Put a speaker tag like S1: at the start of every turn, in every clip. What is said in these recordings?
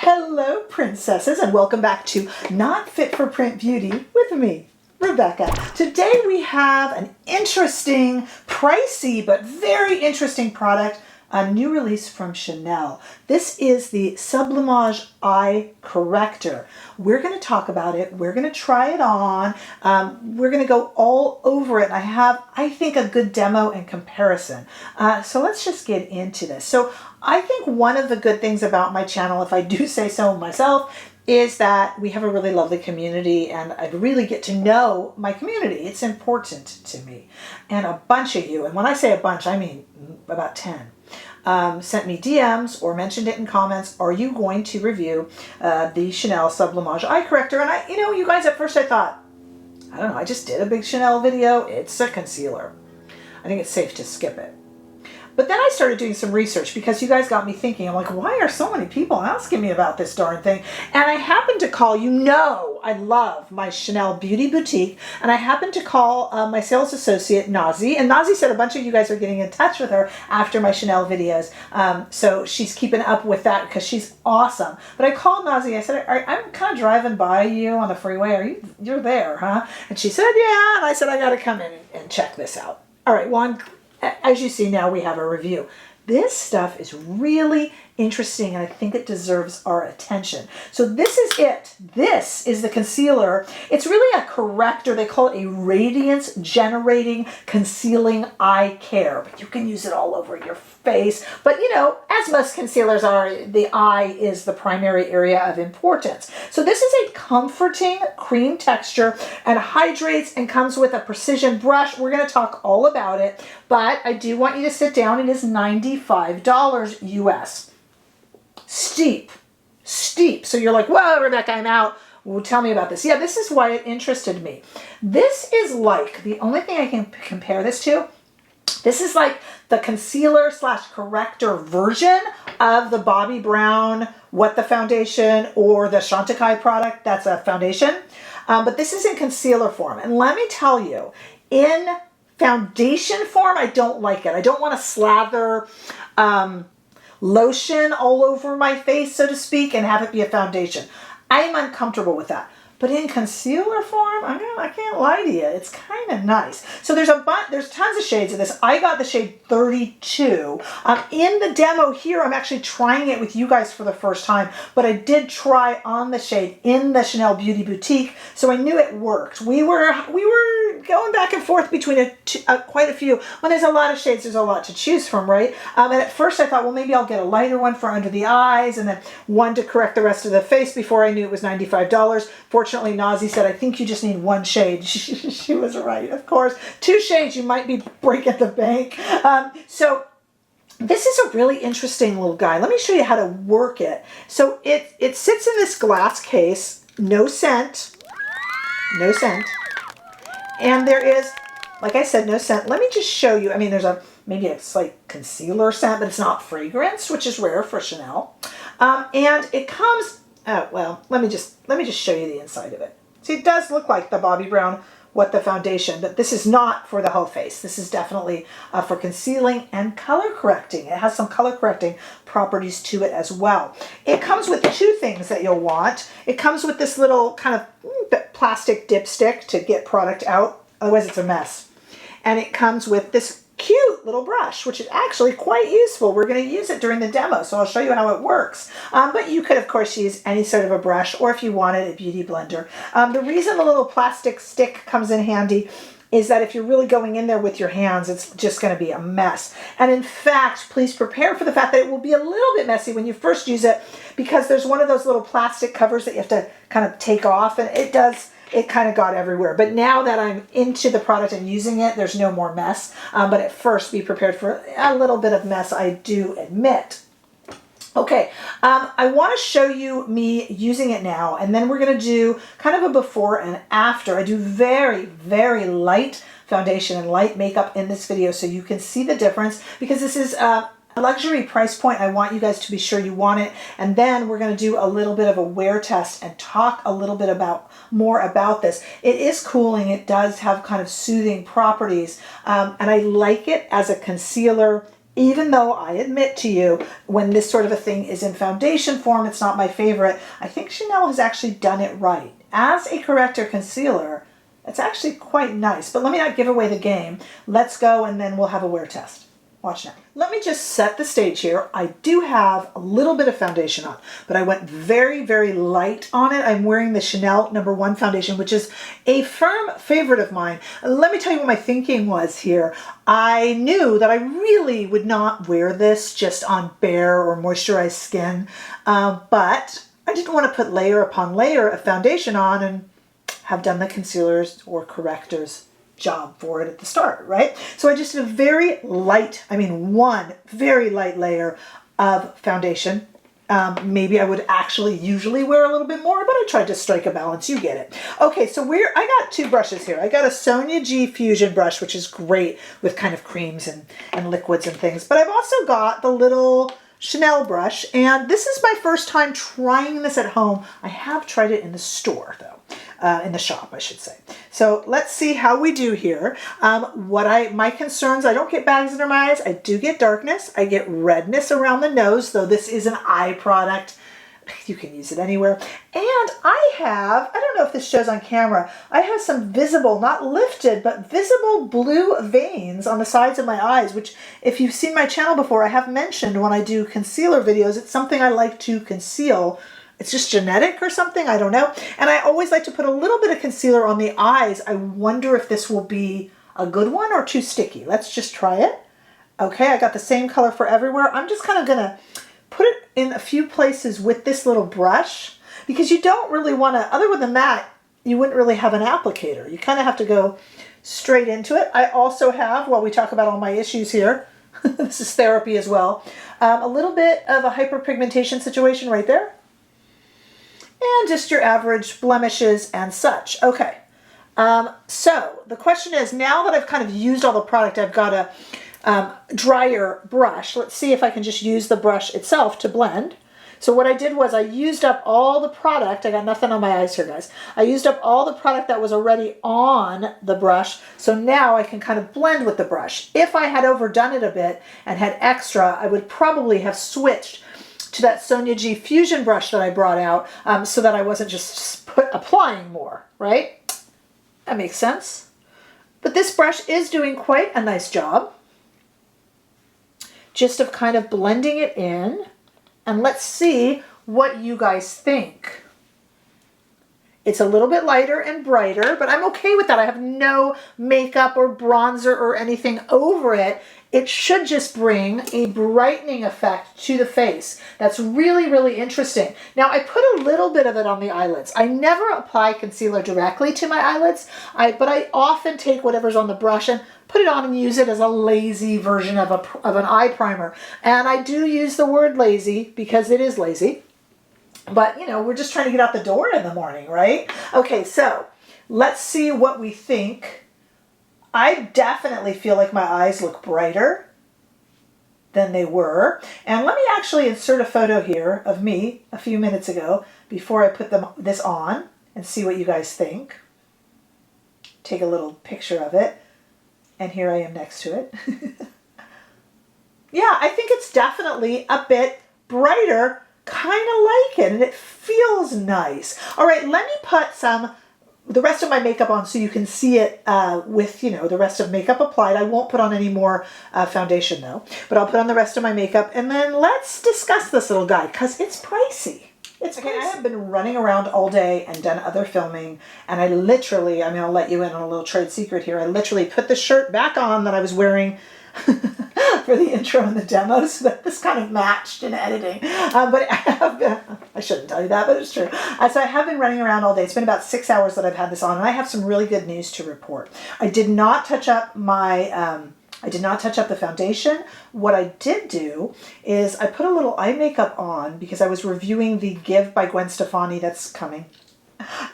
S1: Hello, princesses, and welcome back to Not Fit for Print Beauty with me, Rebecca. Today we have an interesting, pricey, but very interesting product, a new release from Chanel. This is the Sublimage Eye Corrector. We're going to talk about it. We're going to try it on. We're going to go all over it. I have, I think, a good demo and comparison. So let's just get into this. So I think one of the good things about my channel, if I do say so myself, is that we have a really lovely community and I really get to know my community. It's important to me. And a bunch of you, and when I say a bunch, I mean about 10, sent me DMs or mentioned it in comments, are you going to review the Chanel Sublimage Eye Corrector? And you guys, at first I thought, I don't know, I just did a big Chanel video. It's a concealer. I think it's safe to skip it. But then I started doing some research because you guys got me thinking. I'm like, why are so many people asking me about this darn thing? And I happened to call, I love my Chanel Beauty Boutique. And I happened to call my sales associate, Nasy. And Nasy said a bunch of you guys are getting in touch with her after my Chanel videos. So she's keeping up with that because she's awesome. But I called Nasy. I said, I'm kind of driving by you on the freeway. You're there, huh? And she said, yeah. And I said, I got to come in and check this out. All right, well, as you see now, we have a review. This stuff is really interesting and I think it deserves our attention. So this is it. This is the concealer. It's really a corrector. They call it a radiance generating concealing eye care. But you can use it all over your face. But as most concealers are, the eye is the primary area of importance. So this is a comforting cream texture and hydrates and comes with a precision brush. We're going to talk all about it, but I do want you to sit down. It is $95 US. Steep. So you're like, whoa, Rebecca, I'm out. Well, tell me about this. Yeah, this is why it interested me. This is like, the only thing I can compare this to, this is like the concealer / corrector version of the Bobbi Brown What the Foundation or the Chantecaille product. That's a foundation. But this is in concealer form. And let me tell you, in foundation form, I don't like it. I don't want to slather lotion all over my face, so to speak, and have it be a foundation. I am uncomfortable with that. But in concealer form, I can't lie to you, it's kind of nice. So there's tons of shades of this. I got the shade 32. In the demo here, I'm actually trying it with you guys for the first time, but I did try on the shade in the Chanel Beauty Boutique, so I knew it worked. We were going back and forth between quite a few. When there's a lot of shades, there's a lot to choose from, right? And at first I thought, well, maybe I'll get a lighter one for under the eyes and then one to correct the rest of the face before I knew it was $95. Fortunately, Nasy said, I think you just need one shade. She was right, of course. 2 shades, you might be breaking the bank. So this is a really interesting little guy. Let me show you how to work it. So it sits in this glass case, no scent. And there is, like I said, no scent. Let me just show you. I mean, there's maybe a slight concealer scent, but it's not fragrance, which is rare for Chanel. And it comes, oh, well, let me just show you the inside of it. See, it does look like the Bobbi Brown What the Foundation, but this is not for the whole face. This is definitely for concealing and color correcting. It has some color correcting properties to it as well. It comes with 2 things that you'll want. It comes with this little kind of plastic dipstick to get product out. Otherwise, it's a mess. And it comes with this cute little brush, which is actually quite useful. We're going to use it during the demo, so I'll show you how it works. But you could, of course, use any sort of a brush, or if you wanted, a beauty blender. The reason the little plastic stick comes in handy is that if you're really going in there with your hands, it's just going to be a mess. And in fact, please prepare for the fact that it will be a little bit messy when you first use it, because there's one of those little plastic covers that you have to kind of take off, and it kind of got everywhere. But now that I'm into the product and using it, there's no more mess. But at first, be prepared for a little bit of mess, I do admit. Okay, I want to show you me using it now, and then we're going to do kind of a before and after. I do very, very light foundation and light makeup in this video so you can see the difference, because this is a luxury price point. I want you guys to be sure you want it. And then we're going to do a little bit of a wear test and talk a little bit more about this. It is cooling. It does have kind of soothing properties. And I like it as a concealer Even though I admit to you, when this sort of a thing is in foundation form, it's not my favorite. I think Chanel has actually done it right. As a corrector concealer, it's actually quite nice. But let me not give away the game. Let's go and then we'll have a wear test. Watch now. Let me just set the stage here. I do have a little bit of foundation on, but I went very, very light on it. I'm wearing the Chanel No. 1 foundation, which is a firm favorite of mine. Let me tell you what my thinking was here. I knew that I really would not wear this just on bare or moisturized skin, but I didn't want to put layer upon layer of foundation on and have done the concealers or correctors job for it at the start, right? So I just did a very light, one very light layer of foundation. Maybe I would actually usually wear a little bit more, but I tried to strike a balance. You get it. Okay, so I got 2 brushes here. I got a Sonia G Fusion brush, which is great with kind of creams and liquids and things. But I've also got the little Chanel brush, and this is my first time trying this at home. I have tried it in the store, though. In the shop, I should say. So let's see how we do here. My concerns, I don't get bags under my eyes. I do get darkness. I get redness around the nose, though this is an eye product. You can use it anywhere. And I don't know if this shows on camera, I have some visible, not lifted, but visible blue veins on the sides of my eyes, which if you've seen my channel before, I have mentioned when I do concealer videos, it's something I like to conceal. It's just genetic or something, I don't know. And I always like to put a little bit of concealer on the eyes. I wonder if this will be a good one or too sticky. Let's just try it. Okay, I got the same color for everywhere. I'm just kind of gonna put it in a few places with this little brush because you don't really wanna, other than that, you wouldn't really have an applicator. You kind of have to go straight into it. I also have, while we talk about all my issues here, this is therapy as well, a little bit of a hyperpigmentation situation right there. And just your average blemishes and such. Okay, so the question is, now that I've kind of used all the product, I've got a drier brush. Let's see if I can just use the brush itself to blend. So what I did was I used up all the product. I got nothing on my eyes here, guys. I used up all the product that was already on the brush. So now I can kind of blend with the brush. If I had overdone it a bit and had extra, I would probably have switched to that Sonia G Fusion brush that I brought out so that I wasn't just applying more, right? That makes sense. But this brush is doing quite a nice job just of kind of blending it in. And let's see what you guys think. It's a little bit lighter and brighter, but I'm okay with that. I have no makeup or bronzer or anything over it. It should just bring a brightening effect to the face. That's really, really interesting. Now, I put a little bit of it on the eyelids. I never apply concealer directly to my eyelids, but I often take whatever's on the brush and put it on and use it as a lazy version of an eye primer. And I do use the word lazy because it is lazy. But, you know, we're just trying to get out the door in the morning, right? Okay, so let's see what we think. I definitely feel like my eyes look brighter than they were. And let me actually insert a photo here of me a few minutes ago before I put this on and see what you guys think. Take a little picture of it. And here I am next to it. Yeah, I think it's definitely a bit brighter. Kind of like it, and it feels nice. All right, let me put the rest of my makeup on so you can see it with, you know, the rest of makeup applied. I won't put on any more foundation though, but I'll put on the rest of my makeup, and then let's discuss this little guy because it's pricey. It's okay. I have been running around all day and done other filming, and I literally, I mean, I'll let you in on a little trade secret here. I literally put the shirt back on that I was wearing for the intro and the demo, so that this kind of matched in editing. But I shouldn't tell you that, but it's true. So I have been running around all day. It's been about 6 hours that I've had this on, and I have some really good news to report. I did not touch up my, I did not touch up the foundation. What I did do is I put a little eye makeup on because I was reviewing the Give by Gwen Stefani that's coming.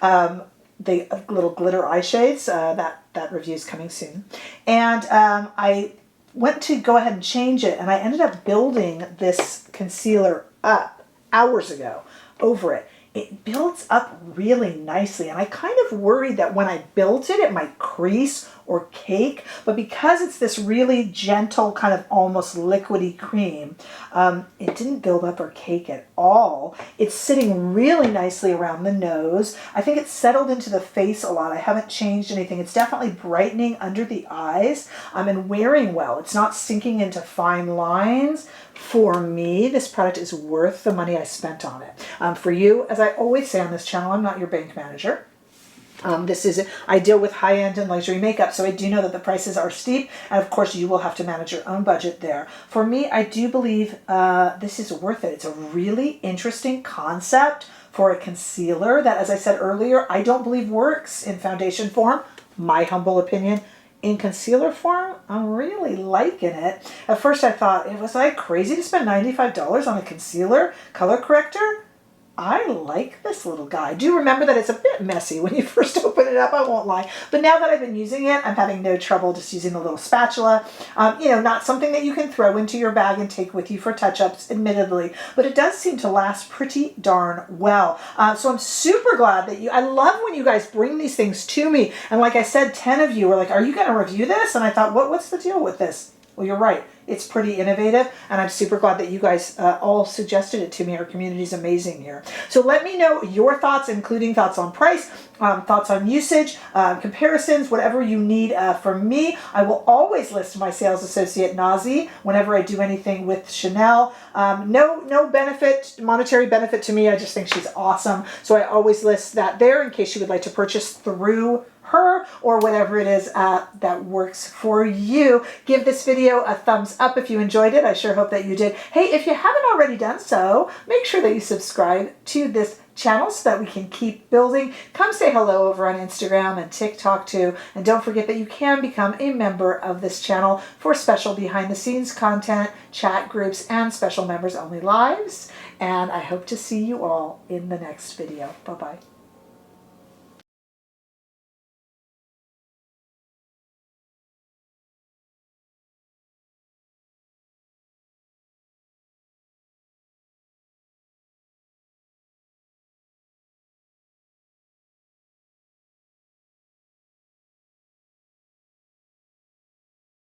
S1: The little glitter eye shades, that review is coming soon. And I went to go ahead and change it, and I ended up building this concealer up hours ago over it. it builds up really nicely. And I kind of worried that when I built it, it might crease or cake, but because it's this really gentle kind of almost liquidy cream, it didn't build up or cake at all. It's sitting really nicely around the nose. I think it's settled into the face a lot. I haven't changed anything. It's definitely brightening under the eyes and wearing well. It's not sinking into fine lines. For me, this product is worth the money I spent on it. For you, as I always say on this channel, I'm not your bank manager. I deal with high-end and luxury makeup, so I do know that the prices are steep, and of course you will have to manage your own budget there. For me, I do believe this is worth it. It's a really interesting concept for a concealer that, as I said earlier, I don't believe works in foundation form, my humble opinion. In concealer form, I'm really liking it. At first I thought, it was like crazy to spend $95 on a concealer color corrector. I like this little guy. Do remember that it's a bit messy when you first open it up, I won't lie. But now that I've been using it, I'm having no trouble just using the little spatula. Not something that you can throw into your bag and take with you for touch-ups, admittedly. But it does seem to last pretty darn well. So I'm super glad that I love when you guys bring these things to me. And like I said, 10 of you were like, are you going to review this? And I thought, what's the deal with this? Well, you're right. It's pretty innovative, and I'm super glad that you guys all suggested it to me. Our community is amazing here. So let me know your thoughts, including thoughts on price, thoughts on usage, comparisons, whatever you need from me. I will always list my sales associate, Nasy, whenever I do anything with Chanel. No benefit, monetary benefit to me. I just think she's awesome. So I always list that there in case you would like to purchase through her or whatever it is that works for you. Give this video a thumbs up if you enjoyed it. I sure hope that you did. Hey, if you haven't already done so, make sure that you subscribe to this channel so that we can keep building. Come say hello over on Instagram and TikTok too. And don't forget that you can become a member of this channel for special behind the scenes content, chat groups, and special members only lives. And I hope to see you all in the next video. Bye-bye.